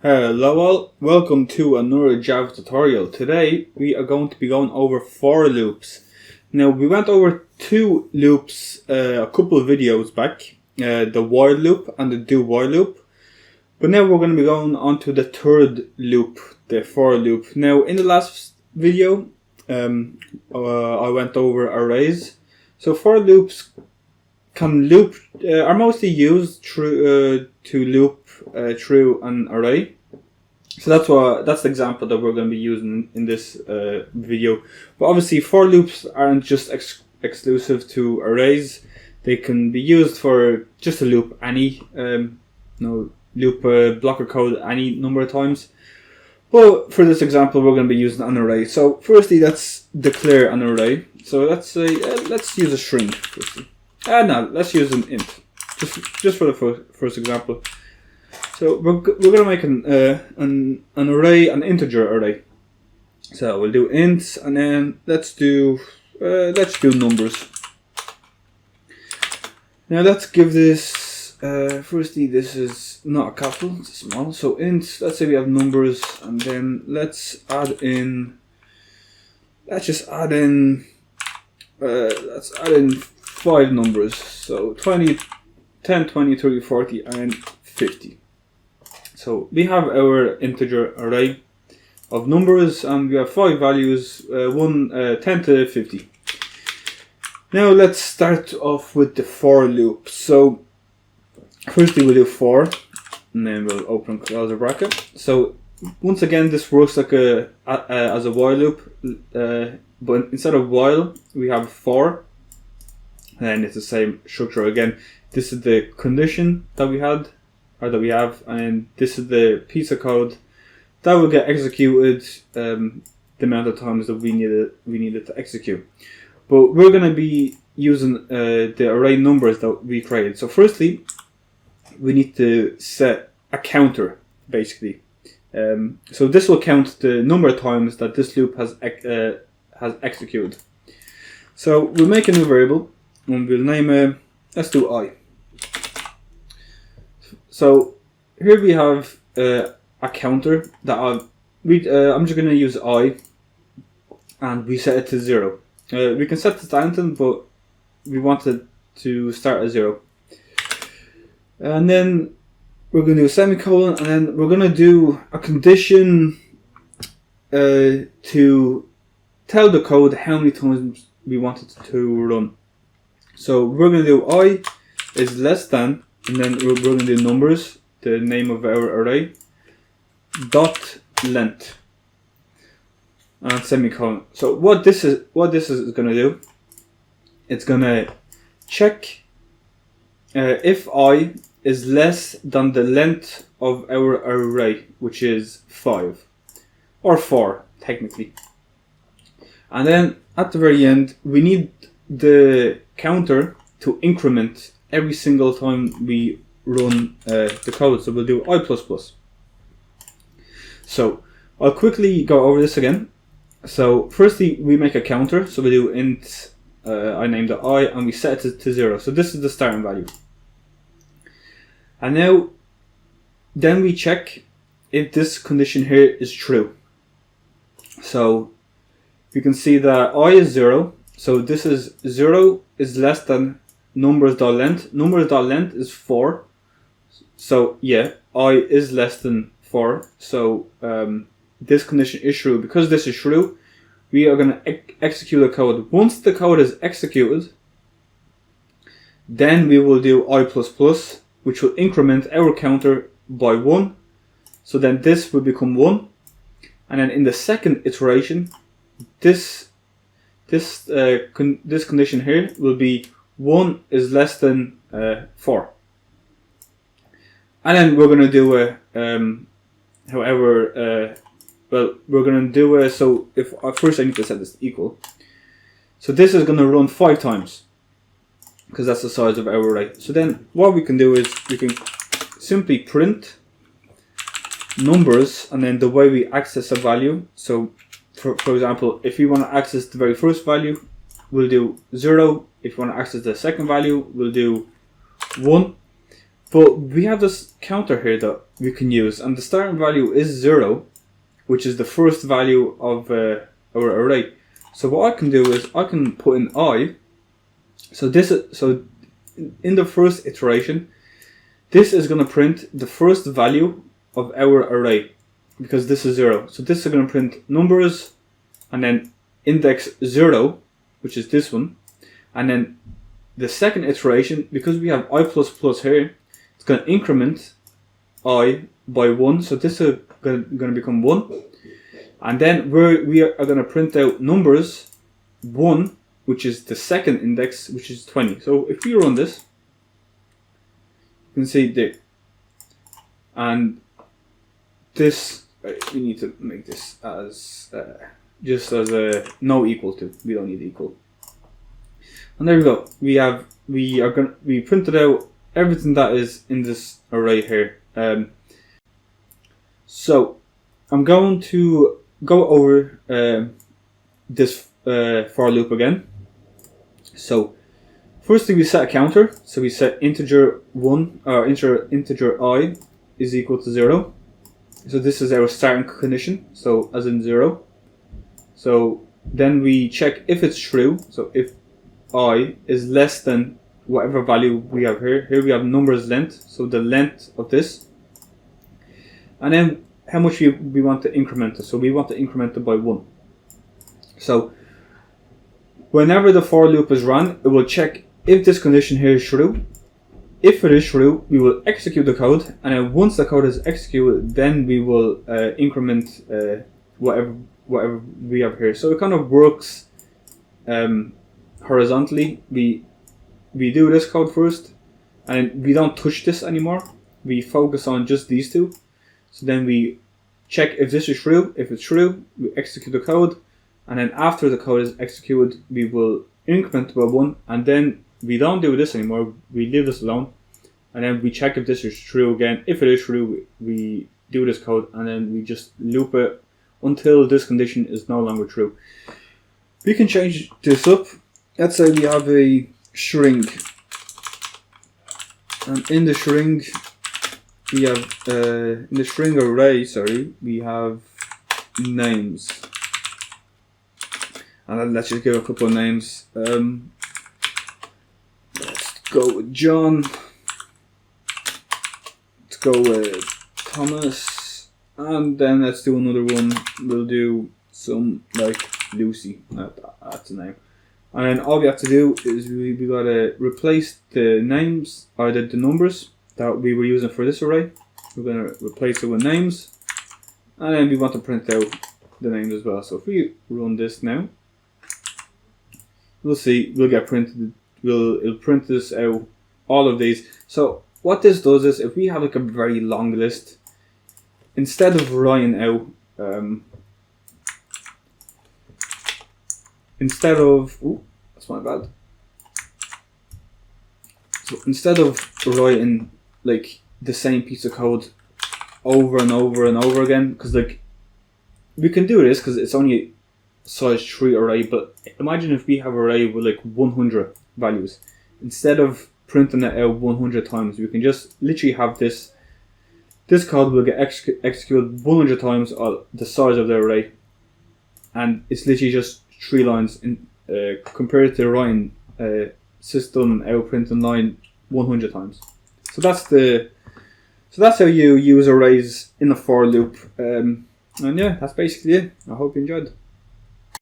Hello all, welcome to another Java tutorial. Today we are going to be going over for loops. Now we went over two loops a couple of videos back, the while loop and the do while loop. But now we're going to be going on to the third loop, the for loop. Now in the last video I went over arrays. So for loops are mostly used to loop through an array. So that's the example that we're going to be using in this video. But obviously for loops aren't just exclusive to arrays. They can be used for just a loop any block of code any number of times. But for this example we're going to be using an array. So firstly let's declare an array. So let's say let's use a string firstly. No, let's use an int, just for the first example. So we're gonna make an array, an integer array. So we'll do ints, and then let's do numbers. Now let's give this firstly. This is not a capital; it's small. So int. Let's say we have numbers, and then let's add in. Let's add in 5 numbers, so 20, 10, 20, 30, 40, and 50. So we have our integer array of numbers, and we have 5 values, 10 to 50. Now let's start off with the for loop. So firstly we'll do for, and then we'll open and close a bracket. So once again this works like as a while loop, but instead of while we have for. And it's the same structure again. This is the condition that we have, and this is the piece of code that will get executed the amount of times that we need it to execute. But we're going to be using the array numbers that we created. So firstly, we need to set a counter, basically. So this will count the number of times that this loop has executed. So we'll make a new variable. And we'll name it, let's do I. So here we have a counter that I'm just going to use I, and we set it to 0. We can set this to anything, but we want it to start at 0. And then we're going to do a semicolon, and then we're going to do a condition to tell the code how many times we want it to run. So we're going to do I is less than, and then we're going to do numbers, the name of our array, dot length, and semicolon. So what this is going to do, it's going to check if I is less than the length of our array, which is 5 or 4 technically. And then at the very end we need the counter to increment every single time we run the code. So we'll do I++. So I'll quickly go over this again. So firstly we make a counter. So we do int, I named it I, and we set it to 0. So this is the starting value. And now then we check if this condition here is true. So you can see that I is 0. So this is 0 is less than numbers.length. Numbers.length is 4. So yeah, I is less than 4. So this condition is true. Because this is true, we are going to execute the code. Once the code is executed, then we will do I++, which will increment our counter by 1. So then this will become 1. And then in the second iteration, this condition here will be 1 is less than 4. And then we're going to do we're going to do so if first I need to set this equal. So this is going to run 5 times because that's the size of our array. So then what we can do is we can simply print numbers, and then the way we access a value. So for example, if we want to access the very first value, we'll do 0. If we want to access the second value, we'll do 1. But we have this counter here that we can use, and the starting value is 0, which is the first value of our array. So what I can do is I can put in I. So in the first iteration, this is going to print the first value of our array, because this is 0. So this is going to print numbers, and then index 0, which is this one. And then the second iteration, because we have I++ here, it's going to increment I by 1. So this is going to become 1. And then we are going to print out numbers 1, which is the second index, which is 20. So if we run this, you can see there. And this, we need to make this as just as a no equal to. We don't need equal. And there we go. We printed out everything that is in this array here. So I'm going to go over this for loop again. So first thing, we set a counter. So we set integer 1 or integer I is equal to 0. So this is our starting condition. So as in 0. So then we check if it's true. So if I is less than whatever value we have here. Here we have numbers length. So the length of this. And then how much we want to increment it. So we want to increment it by 1. So whenever the for loop is run, it will check if this condition here is true. If it is true, we will execute the code, and then once the code is executed, then we will increment whatever we have here. So it kind of works horizontally. We do this code first, and we don't touch this anymore. We focus on just these two. So then we check if this is true. If it's true, we execute the code, and then after the code is executed, we will increment by 1, and then we don't do this anymore. We leave this alone, and then we check if this is true again. If it is true, we do this code, and then we just loop it until this condition is no longer true. We can change this up. Let's say we have a string, and in the string we have in the string array, we have names, and let's just give a couple of names. Let's go with John. Let's go with Thomas, and then let's do another one. We'll do some like Lucy. That's a name. And then all we have to do is we gotta replace the names or the numbers that we were using for this array. We're gonna replace it with names, and then we want to print out the names as well. So if we run this now, we'll see we'll get printed. It'll print this out, all of these. So what this does is, if we have like a very long list, instead of writing out that's my bad. So instead of writing like the same piece of code over and over and over again, because like we can do this because it's only a size 3 array, but imagine if we have an array with like 100 values. Instead of printing it out 100 times, we can just literally have this code will get executed 100 times the size of the array, and it's literally just 3 lines in compared to writing system out printing line 100 times. So that's how you use arrays in a for loop, and yeah, that's basically it. I hope you enjoyed.